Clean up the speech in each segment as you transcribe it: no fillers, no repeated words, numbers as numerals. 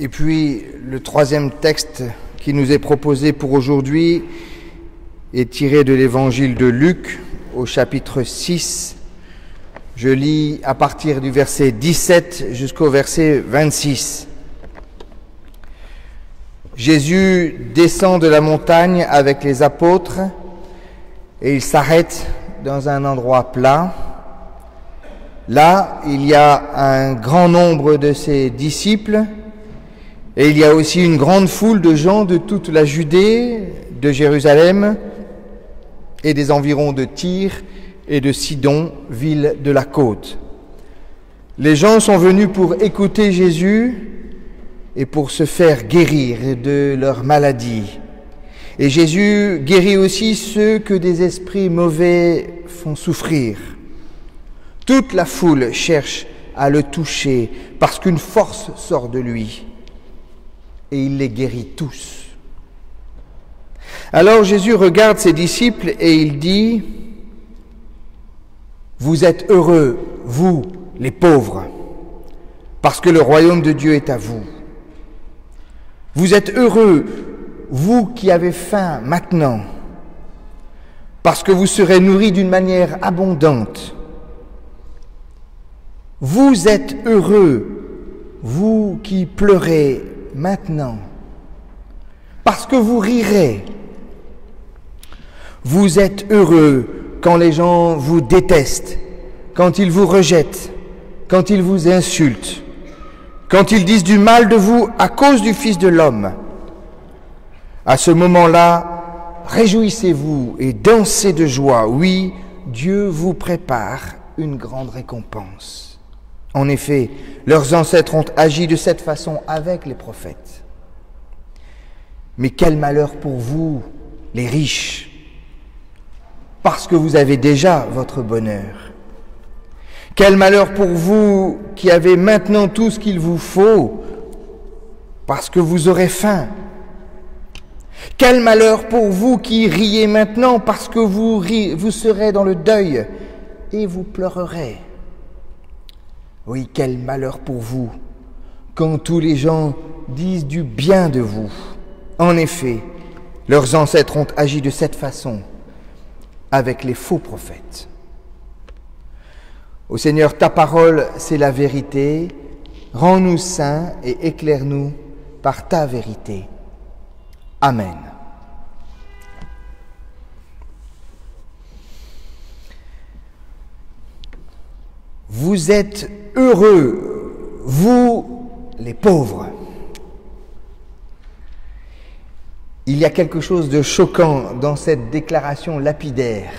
Et puis, le troisième texte qui nous est proposé pour aujourd'hui est tiré de l'évangile de Luc au chapitre 6. Je lis à partir du verset 17 jusqu'au verset 26. Jésus descend de la montagne avec les apôtres et il s'arrête dans un endroit plat. Là, il y a un grand nombre de ses disciples et il y a aussi une grande foule de gens de toute la Judée, de Jérusalem et des environs de Tyr et de Sidon, ville de la côte. Les gens sont venus pour écouter Jésus et pour se faire guérir de leur maladie. Et Jésus guérit aussi ceux que des esprits mauvais font souffrir. Toute la foule cherche à le toucher parce qu'une force sort de lui. Et il les guérit tous. Alors Jésus regarde ses disciples et il dit: « Vous êtes heureux, vous, les pauvres, parce que le royaume de Dieu est à vous. Vous êtes heureux, vous qui avez faim maintenant, parce que vous serez nourris d'une manière abondante. Vous êtes heureux, vous qui pleurez maintenant, parce que vous rirez. Vous êtes heureux quand les gens vous détestent, quand ils vous rejettent, quand ils vous insultent, quand ils disent du mal de vous à cause du Fils de l'homme. À ce moment-là, réjouissez-vous et dansez de joie. Oui, Dieu vous prépare une grande récompense. En effet, leurs ancêtres ont agi de cette façon avec les prophètes. Mais quel malheur pour vous, les riches, parce que vous avez déjà votre bonheur. Quel malheur pour vous qui avez maintenant tout ce qu'il vous faut, parce que vous aurez faim. Quel malheur pour vous qui riez maintenant, parce que vous serez dans le deuil et vous pleurerez. Oui, quel malheur pour vous quand tous les gens disent du bien de vous. En effet, leurs ancêtres ont agi de cette façon avec les faux prophètes. Ô Seigneur, ta parole, c'est la vérité. Rends-nous saints et éclaire-nous par ta vérité. Amen. Vous êtes heureux, vous les pauvres. Il y a quelque chose de choquant dans cette déclaration lapidaire.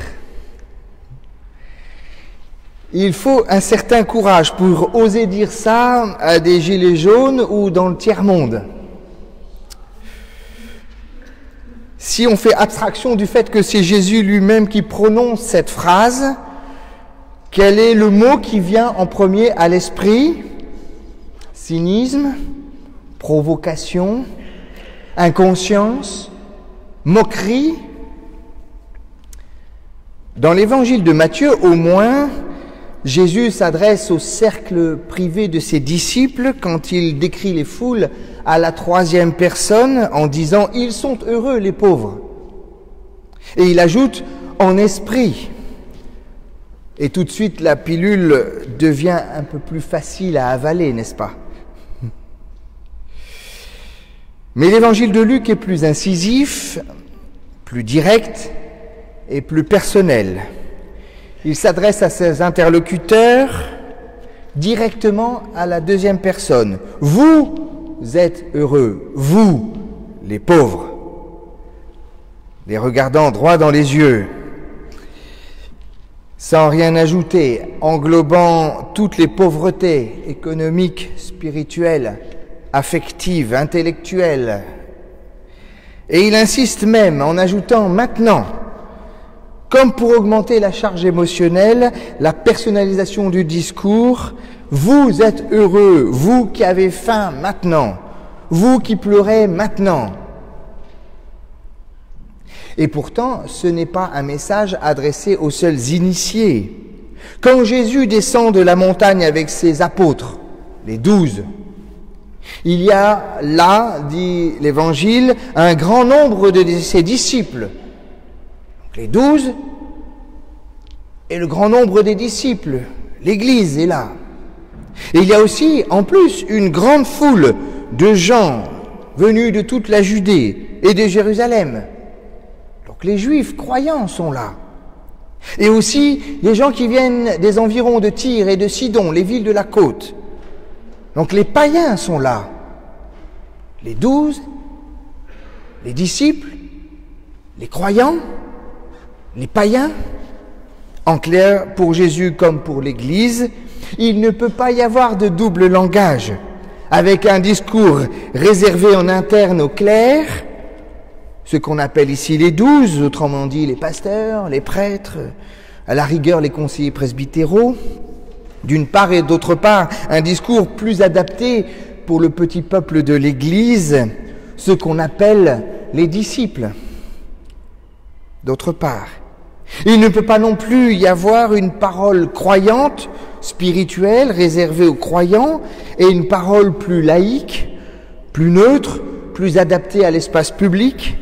Il faut un certain courage pour oser dire ça à des gilets jaunes ou dans le tiers-monde. Si on fait abstraction du fait que c'est Jésus lui-même qui prononce cette phrase, quel est le mot qui vient en premier à l'esprit? Cynisme, provocation, inconscience, moquerie. Dans l'évangile de Matthieu, au moins, Jésus s'adresse au cercle privé de ses disciples quand il décrit les foules à la troisième personne en disant « Ils sont heureux, les pauvres ». Et il ajoute « en esprit ». Et tout de suite, la pilule devient un peu plus facile à avaler, n'est-ce pas? Mais l'évangile de Luc est plus incisif, plus direct et plus personnel. Il s'adresse à ses interlocuteurs directement à la deuxième personne. Vous êtes heureux, vous, les pauvres. Les regardant droit dans les yeux, sans rien ajouter, englobant toutes les pauvretés économiques, spirituelles, affectives, intellectuelles. Et il insiste même en ajoutant maintenant, comme pour augmenter la charge émotionnelle, la personnalisation du discours, vous êtes heureux, vous qui avez faim maintenant, vous qui pleurez maintenant. Et pourtant, ce n'est pas un message adressé aux seuls initiés. Quand Jésus descend de la montagne avec ses apôtres, les 12, Il y a là, dit l'Évangile, un grand nombre de ses disciples, donc les 12, et le grand nombre des disciples, l'Église est là. Et il y a aussi, en plus, une grande foule de gens venus de toute la Judée et de Jérusalem. Donc les Juifs croyants sont là. Et aussi des gens qui viennent des environs de Tyr et de Sidon, les villes de la côte. Donc les païens sont là. Les 12, les disciples, les croyants, les païens. En clair, pour Jésus comme pour l'Église, il ne peut pas y avoir de double langage, avec un discours réservé en interne aux clercs, ce qu'on appelle ici les 12, autrement dit les pasteurs, les prêtres, à la rigueur les conseillers presbytéraux, d'une part, et d'autre part, un discours plus adapté pour le petit peuple de l'Église, ce qu'on appelle les disciples. D'autre part, il ne peut pas non plus y avoir une parole croyante, spirituelle, réservée aux croyants, et une parole plus laïque, plus neutre, plus adaptée à l'espace public,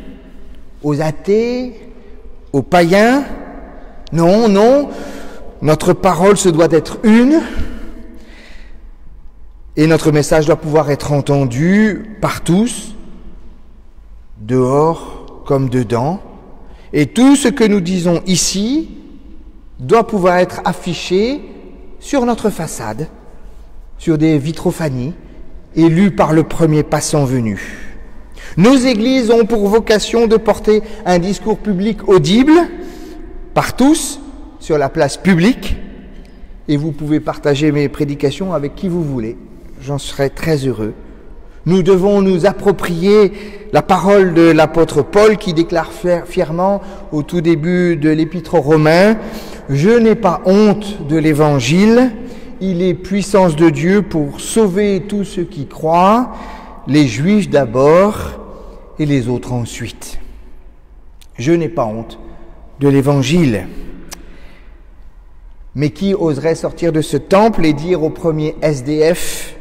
aux athées, aux païens. Non, non, notre parole se doit d'être une, et notre message doit pouvoir être entendu par tous, dehors comme dedans. Et tout ce que nous disons ici doit pouvoir être affiché sur notre façade, sur des vitrophanies, et lu par le premier passant venu. Nos églises ont pour vocation de porter un discours public audible par tous sur la place publique, et vous pouvez partager mes prédications avec qui vous voulez. J'en serai très heureux. Nous devons nous approprier la parole de l'apôtre Paul qui déclare fièrement au tout début de l'épître aux Romains « Je n'ai pas honte de l'Évangile, il est puissance de Dieu pour sauver tous ceux qui croient, les Juifs d'abord et les autres ensuite. » Je n'ai pas honte de l'Évangile. Mais qui oserait sortir de ce temple et dire au premier SDF,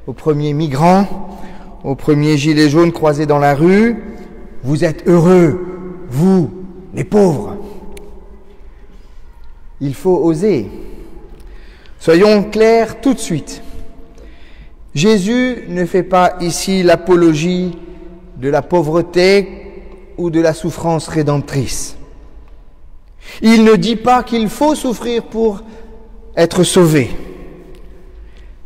au premier migrant, au premier gilet jaune croisé dans la rue, « Vous êtes heureux, vous, les pauvres !» Il faut oser. Soyons clairs tout de suite. Jésus ne fait pas ici l'apologie de la pauvreté ou de la souffrance rédemptrice. Il ne dit pas qu'il faut souffrir pour être sauvé.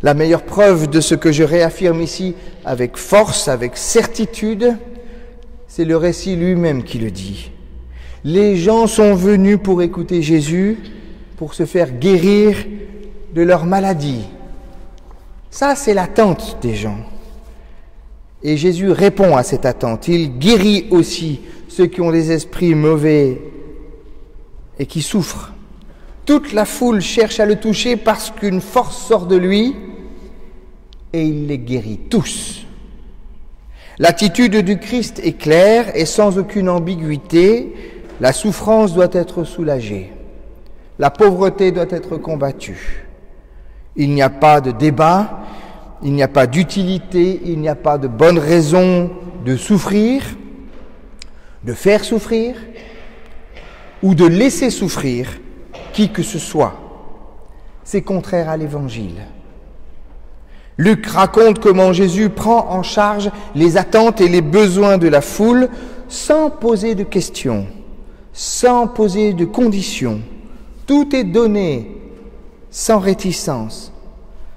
La meilleure preuve de ce que je réaffirme ici avec force, avec certitude, c'est le récit lui-même qui le dit. Les gens sont venus pour écouter Jésus, pour se faire guérir de leur maladie. Ça, c'est l'attente des gens. Et Jésus répond à cette attente. Il guérit aussi ceux qui ont des esprits mauvais et qui souffrent. Toute la foule cherche à le toucher parce qu'une force sort de lui et il les guérit tous. L'attitude du Christ est claire et sans aucune ambiguïté. La souffrance doit être soulagée. La pauvreté doit être combattue. Il n'y a pas de débat, il n'y a pas d'utilité, il n'y a pas de bonne raison de souffrir, de faire souffrir ou de laisser souffrir qui que ce soit. C'est contraire à l'Évangile. Luc raconte comment Jésus prend en charge les attentes et les besoins de la foule sans poser de questions, sans poser de conditions. Tout est donné sans réticence,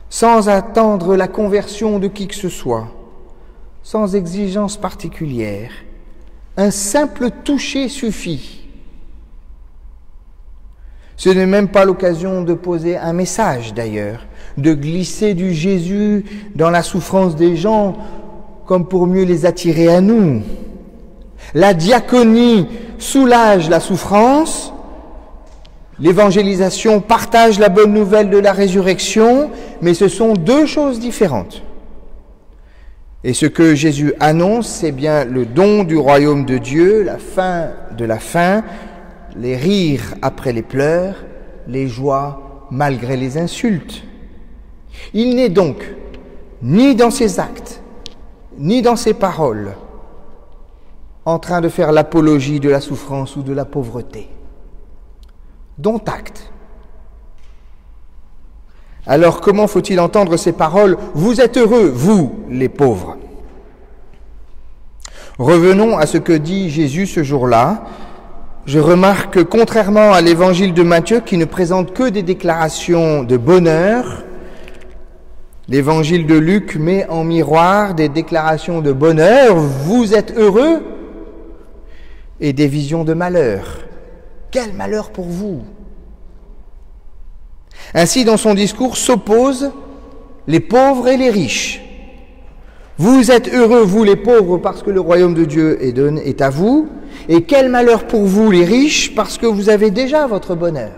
sans attendre la conversion de qui que ce soit, sans exigence particulière. Un simple toucher suffit. Ce n'est même pas l'occasion de poser un message d'ailleurs, de glisser du Jésus dans la souffrance des gens comme pour mieux les attirer à nous. La diaconie soulage la souffrance, l'évangélisation partage la bonne nouvelle de la résurrection, mais ce sont deux choses différentes. Et ce que Jésus annonce, c'est bien le don du royaume de Dieu, la fin de la fin, les rires après les pleurs, les joies malgré les insultes. Il n'est donc ni dans ses actes, ni dans ses paroles, en train de faire l'apologie de la souffrance ou de la pauvreté. Dont acte. Alors comment faut-il entendre ces paroles « Vous êtes heureux, vous, les pauvres ». Revenons à ce que dit Jésus ce jour-là. Je remarque que contrairement à l'évangile de Matthieu qui ne présente que des déclarations de bonheur, l'évangile de Luc met en miroir des déclarations de bonheur, vous êtes heureux, et des visions de malheur. Quel malheur pour vous! Ainsi, dans son discours s'opposent les pauvres et les riches. Vous êtes heureux, vous les pauvres, parce que le royaume de Dieu est à vous, et quel malheur pour vous les riches, parce que vous avez déjà votre bonheur.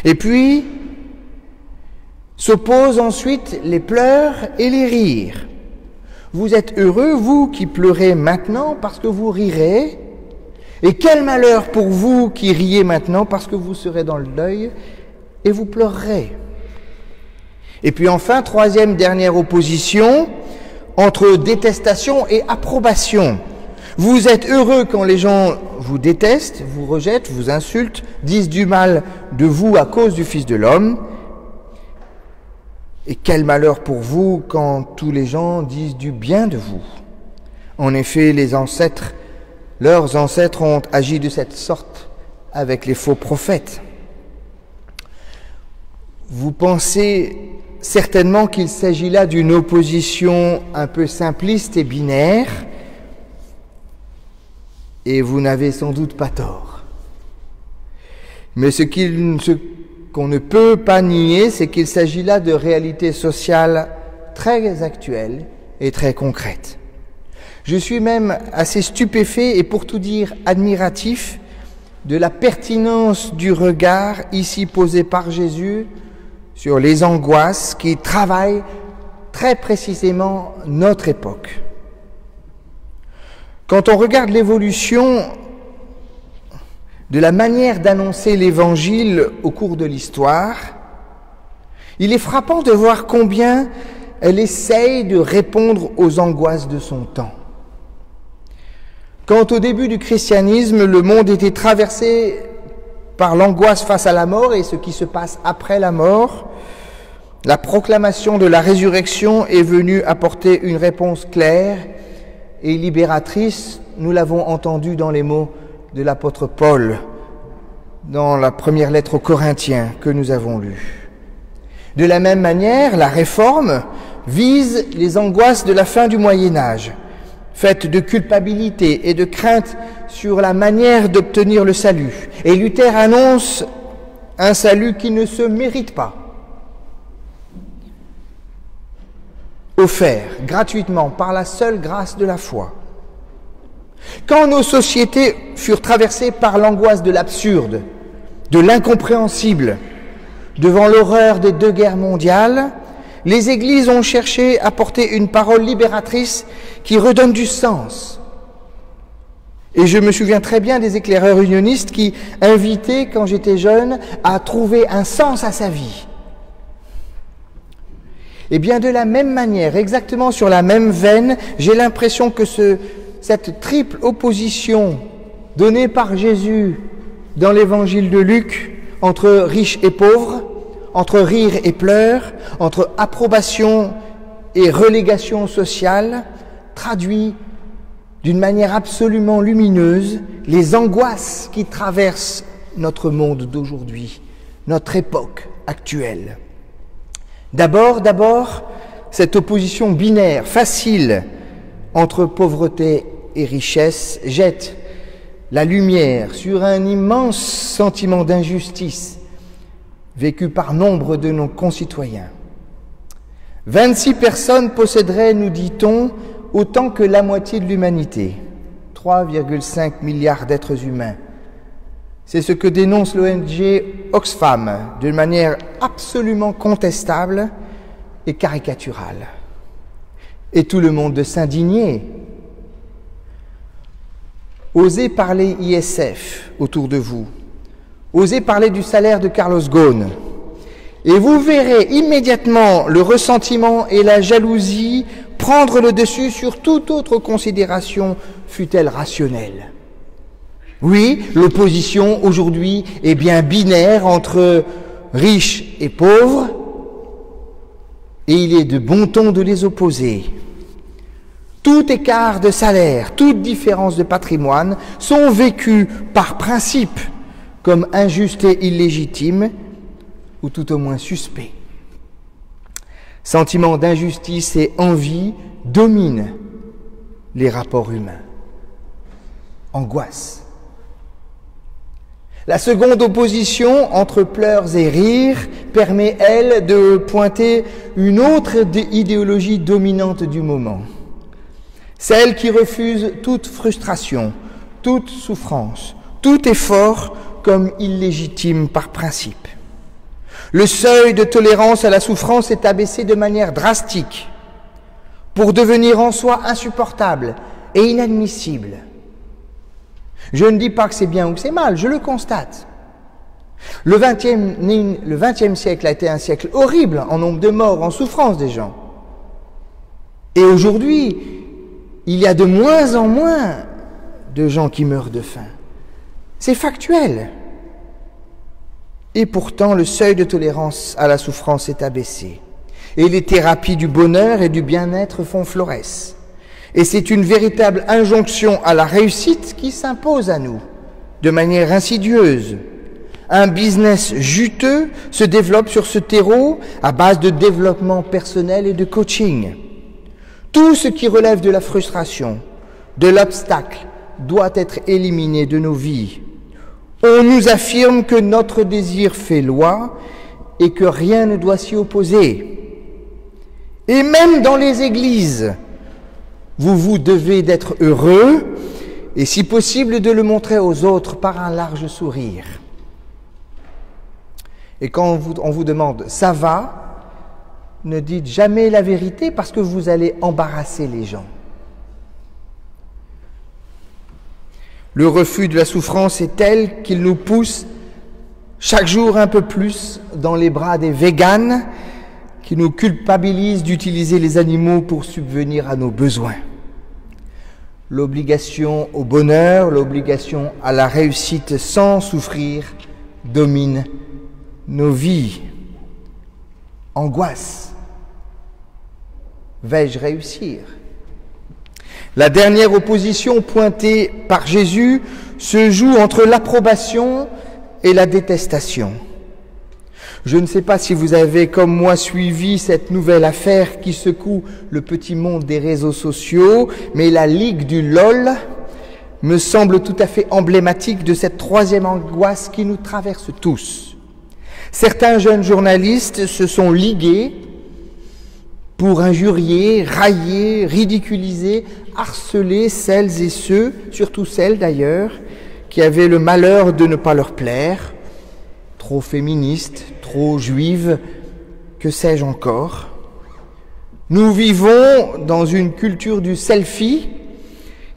Et puis, s'opposent ensuite les pleurs et les rires. Vous êtes heureux, vous qui pleurez maintenant, parce que vous rirez, et quel malheur pour vous qui riez maintenant, parce que vous serez dans le deuil, et vous pleurerez. Et puis enfin, troisième, dernière opposition, entre détestation et approbation. Vous êtes heureux quand les gens vous détestent, vous rejettent, vous insultent, disent du mal de vous à cause du Fils de l'homme. Et quel malheur pour vous quand tous les gens disent du bien de vous. En effet, leurs ancêtres ont agi de cette sorte avec les faux prophètes. Vous pensez certainement qu'il s'agit là d'une opposition un peu simpliste et binaire, et vous n'avez sans doute pas tort. Mais ce qu'on ne peut pas nier, c'est qu'il s'agit là de réalités sociales très actuelles et très concrètes. Je suis même assez stupéfait et pour tout dire admiratif de la pertinence du regard ici posé par Jésus sur les angoisses qui travaillent très précisément notre époque. Quand on regarde l'évolution de la manière d'annoncer l'Évangile au cours de l'histoire, il est frappant de voir combien elle essaye de répondre aux angoisses de son temps. Quand au début du christianisme, le monde était traversé par l'angoisse face à la mort et ce qui se passe après la mort, la proclamation de la résurrection est venue apporter une réponse claire et libératrice. Nous l'avons entendu dans les mots de l'apôtre Paul dans la première lettre aux Corinthiens que nous avons lue. De la même manière, la réforme vise les angoisses de la fin du Moyen-Âge, faites de culpabilité et de crainte sur la manière d'obtenir le salut. Et Luther annonce un salut qui ne se mérite pas, offert gratuitement par la seule grâce de la foi. Quand nos sociétés furent traversées par l'angoisse de l'absurde, de l'incompréhensible, devant l'horreur des 2 guerres mondiales, les églises ont cherché à porter une parole libératrice qui redonne du sens. Et je me souviens très bien des éclaireurs unionistes qui invitaient, quand j'étais jeune, à trouver un sens à sa vie. Et bien de la même manière, exactement sur la même veine, j'ai l'impression que cette triple opposition donnée par Jésus dans l'évangile de Luc entre riches et pauvres, entre rire et pleurs, entre approbation et relégation sociale, traduit d'une manière absolument lumineuse les angoisses qui traversent notre monde d'aujourd'hui, notre époque actuelle. D'abord, cette opposition binaire, facile, entre pauvreté et richesse, jette la lumière sur un immense sentiment d'injustice vécu par nombre de nos concitoyens. 26 personnes posséderaient, nous dit-on, autant que la moitié de l'humanité, 3,5 milliards d'êtres humains. C'est ce que dénonce l'ONG Oxfam d'une manière absolument contestable et caricaturale. Et tout le monde de s'indigner. Osez parler ISF autour de vous. Osez parler du salaire de Carlos Ghosn. Et vous verrez immédiatement le ressentiment et la jalousie prendre le dessus sur toute autre considération, fût-elle rationnelle. Oui, l'opposition aujourd'hui est bien binaire entre riches et pauvres, et il est de bon ton de les opposer. Tout écart de salaire, toute différence de patrimoine sont vécus par principe comme injustes et illégitimes, ou tout au moins suspects. Sentiment d'injustice et envie dominent les rapports humains. Angoisse. La seconde opposition entre pleurs et rires permet, elle, de pointer une autre idéologie dominante du moment. Celle qui refuse toute frustration, toute souffrance, tout effort comme illégitime par principe. Le seuil de tolérance à la souffrance est abaissé de manière drastique pour devenir en soi insupportable et inadmissible. Je ne dis pas que c'est bien ou que c'est mal, je le constate. Le XXe siècle a été un siècle horrible en nombre de morts, en souffrance des gens. Et aujourd'hui, il y a de moins en moins de gens qui meurent de faim. C'est factuel. Et pourtant, le seuil de tolérance à la souffrance est abaissé. Et les thérapies du bonheur et du bien-être font florès. Et c'est une véritable injonction à la réussite qui s'impose à nous, de manière insidieuse. Un business juteux se développe sur ce terreau à base de développement personnel et de coaching. Tout ce qui relève de la frustration, de l'obstacle, doit être éliminé de nos vies. On nous affirme que notre désir fait loi et que rien ne doit s'y opposer. Et même dans les églises, vous devez d'être heureux et si possible de le montrer aux autres par un large sourire. Et quand on vous demande « ça va ?», ne dites jamais la vérité parce que vous allez embarrasser les gens. Le refus de la souffrance est tel qu'il nous pousse chaque jour un peu plus dans les bras des véganes qui nous culpabilisent d'utiliser les animaux pour subvenir à nos besoins. L'obligation au bonheur, l'obligation à la réussite sans souffrir domine nos vies. Angoisse. Vais-je réussir ? La dernière opposition pointée par Jésus se joue entre l'approbation et la détestation. Je ne sais pas si vous avez, comme moi, suivi cette nouvelle affaire qui secoue le petit monde des réseaux sociaux, mais la Ligue du LOL me semble tout à fait emblématique de cette troisième angoisse qui nous traverse tous. Certains jeunes journalistes se sont ligués pour injurier, railler, ridiculiser, harceler celles et ceux, surtout celles d'ailleurs, qui avaient le malheur de ne pas leur plaire, trop féministes, trop juives, que sais-je encore. Nous vivons dans une culture du selfie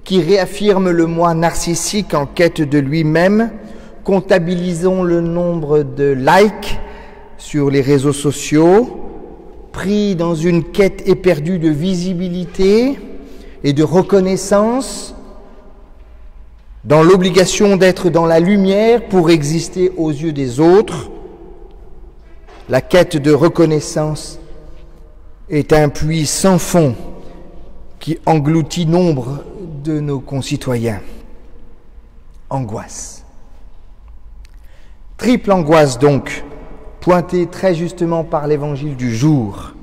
qui réaffirme le moi narcissique en quête de lui-même. Comptabilisons le nombre de likes sur les réseaux sociaux, pris dans une quête éperdue de visibilité et de reconnaissance, dans l'obligation d'être dans la lumière pour exister aux yeux des autres. La quête de reconnaissance est un puits sans fond qui engloutit nombre de nos concitoyens. Angoisse. Triple angoisse donc, pointée très justement par l'évangile du jour.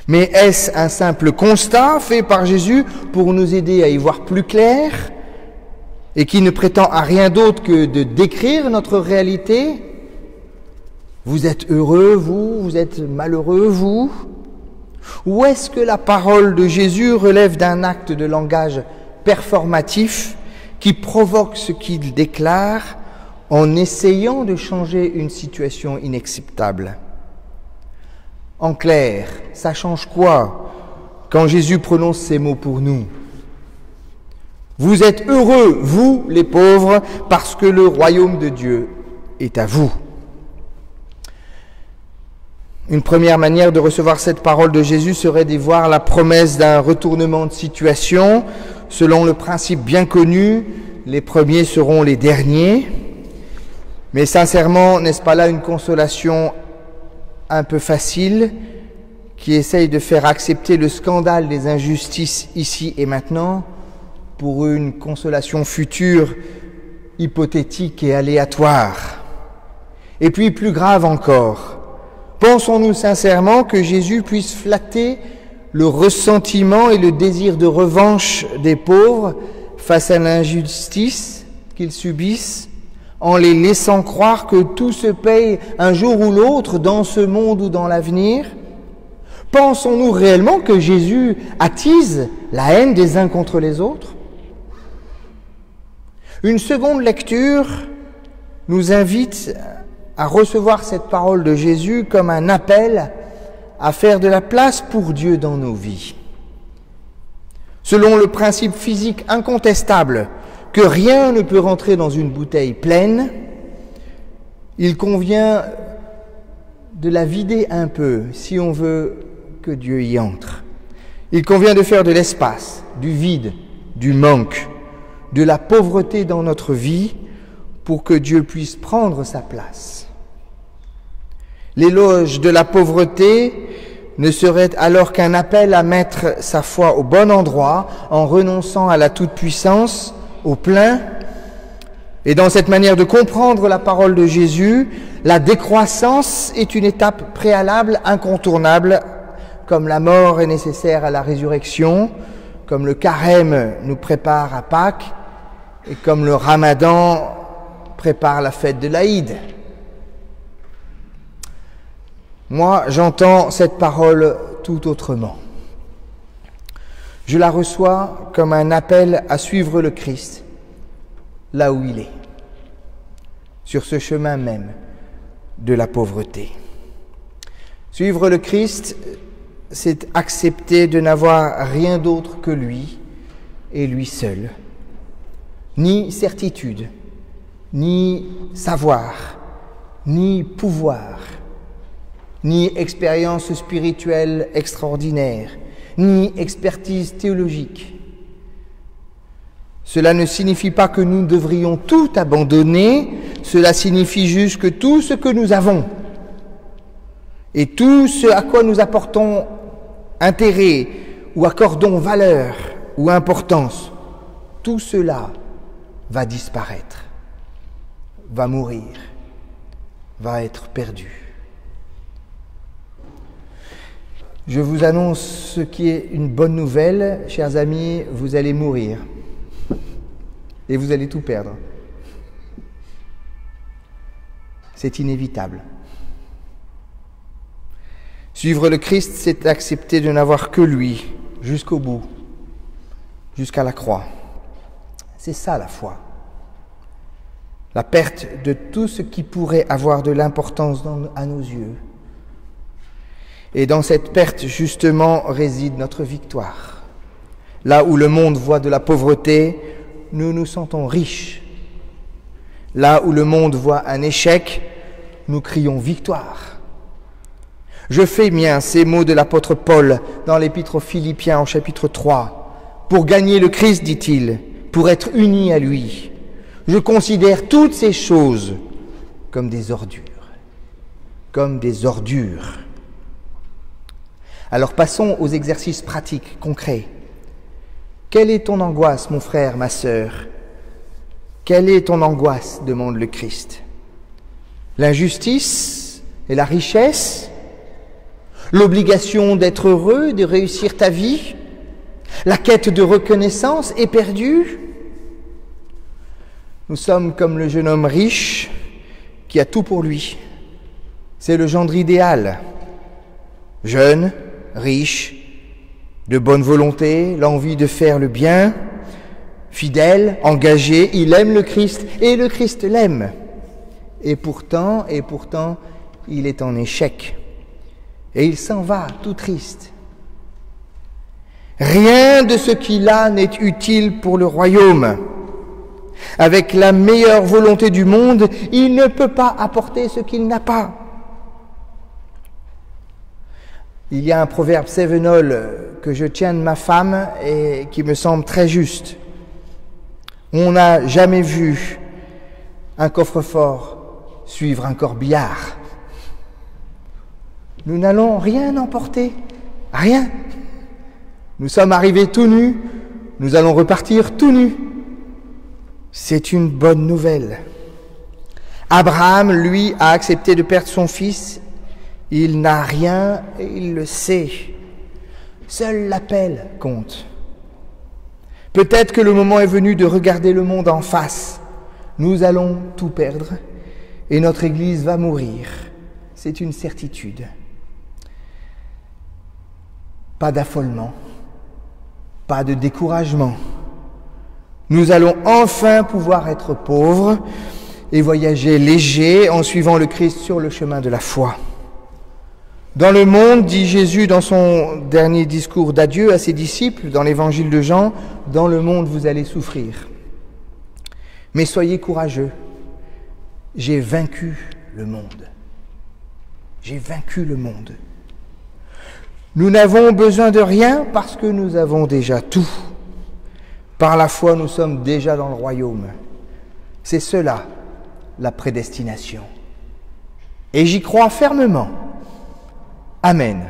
Mais est-ce un simple constat fait par Jésus pour nous aider à y voir plus clair et qui ne prétend à rien d'autre que de décrire notre réalité ? Vous êtes heureux, vous êtes malheureux, vous ? Ou est-ce que la parole de Jésus relève d'un acte de langage performatif qui provoque ce qu'il déclare en essayant de changer une situation inacceptable ? En clair, ça change quoi quand Jésus prononce ces mots pour nous ? Vous êtes heureux, vous les pauvres, parce que le royaume de Dieu est à vous. Une première manière de recevoir cette parole de Jésus serait d'y voir la promesse d'un retournement de situation. Selon le principe bien connu, les premiers seront les derniers. Mais sincèrement, n'est-ce pas là une consolation un peu facile qui essaye de faire accepter le scandale des injustices ici et maintenant pour une consolation future, hypothétique et aléatoire? Et puis plus grave encore, pensons-nous sincèrement que Jésus puisse flatter le ressentiment et le désir de revanche des pauvres face à l'injustice qu'ils subissent, en les laissant croire que tout se paye un jour ou l'autre dans ce monde ou dans l'avenir? Pensons-nous réellement que Jésus attise la haine des uns contre les autres? Une seconde lecture nous invite à recevoir cette parole de Jésus comme un appel à faire de la place pour Dieu dans nos vies. Selon le principe physique incontestable que rien ne peut rentrer dans une bouteille pleine, il convient de la vider un peu si on veut que Dieu y entre. Il convient de faire de l'espace, du vide, du manque, de la pauvreté dans notre vie pour que Dieu puisse prendre sa place. L'éloge de la pauvreté ne serait alors qu'un appel à mettre sa foi au bon endroit en renonçant à la toute-puissance, au plein. Et dans cette manière de comprendre la parole de Jésus, la décroissance est une étape préalable, incontournable, comme la mort est nécessaire à la résurrection, comme le carême nous prépare à Pâques, et comme le Ramadan prépare la fête de l'Aïd. Moi, j'entends cette parole tout autrement. Je la reçois comme un appel à suivre le Christ là où il est, sur ce chemin même de la pauvreté. Suivre le Christ, c'est accepter de n'avoir rien d'autre que lui et lui seul. Ni certitude, ni savoir, ni pouvoir, ni expérience spirituelle extraordinaire, ni expertise théologique. Cela ne signifie pas que nous devrions tout abandonner, cela signifie juste que tout ce que nous avons et tout ce à quoi nous apportons intérêt ou accordons valeur ou importance, tout cela va disparaître, va mourir, va être perdu. Je vous annonce ce qui est une bonne nouvelle, chers amis, vous allez mourir et vous allez tout perdre. C'est inévitable. Suivre le Christ, c'est accepter de n'avoir que lui jusqu'au bout, jusqu'à la croix. C'est ça la foi. La perte de tout ce qui pourrait avoir de l'importance à nos yeux. Et dans cette perte, justement, réside notre victoire. Là où le monde voit de la pauvreté, nous nous sentons riches. Là où le monde voit un échec, nous crions victoire. Je fais miens ces mots de l'apôtre Paul dans l'épître aux Philippiens au chapitre 3. Pour gagner le Christ, dit-il, pour être uni à lui, je considère toutes ces choses comme des ordures. Comme des ordures. Alors passons aux exercices pratiques, concrets. Quelle est ton angoisse, mon frère, ma sœur? Quelle est ton angoisse? Demande le Christ. L'injustice et la richesse? L'obligation d'être heureux, de réussir ta vie? La quête de reconnaissance éperdue? Nous sommes comme le jeune homme riche qui a tout pour lui. C'est le gendre idéal. Jeune, riche, de bonne volonté, l'envie de faire le bien, fidèle, engagé, il aime le Christ et le Christ l'aime. Et pourtant, il est en échec. Et il s'en va tout triste. Rien de ce qu'il a n'est utile pour le royaume. Avec la meilleure volonté du monde, il ne peut pas apporter ce qu'il n'a pas. Il y a un proverbe cévenol que je tiens de ma femme et qui me semble très juste. On n'a jamais vu un coffre-fort suivre un corbillard. Nous n'allons rien emporter, rien. Nous sommes arrivés tout nus, nous allons repartir tout nus. C'est une bonne nouvelle. Abraham, lui, a accepté de perdre son fils. Il n'a rien et il le sait. Seul l'appel compte. Peut-être que le moment est venu de regarder le monde en face. Nous allons tout perdre et notre Église va mourir. C'est une certitude. Pas d'affolement, pas de découragement. Nous allons enfin pouvoir être pauvres et voyager léger en suivant le Christ sur le chemin de la foi. Dans le monde, dit Jésus dans son dernier discours d'adieu à ses disciples dans l'évangile de Jean, dans le monde vous allez souffrir. Mais soyez courageux, j'ai vaincu le monde. J'ai vaincu le monde. Nous n'avons besoin de rien parce que nous avons déjà tout. Par la foi, nous sommes déjà dans le royaume. C'est cela, la prédestination. Et j'y crois fermement. Amen.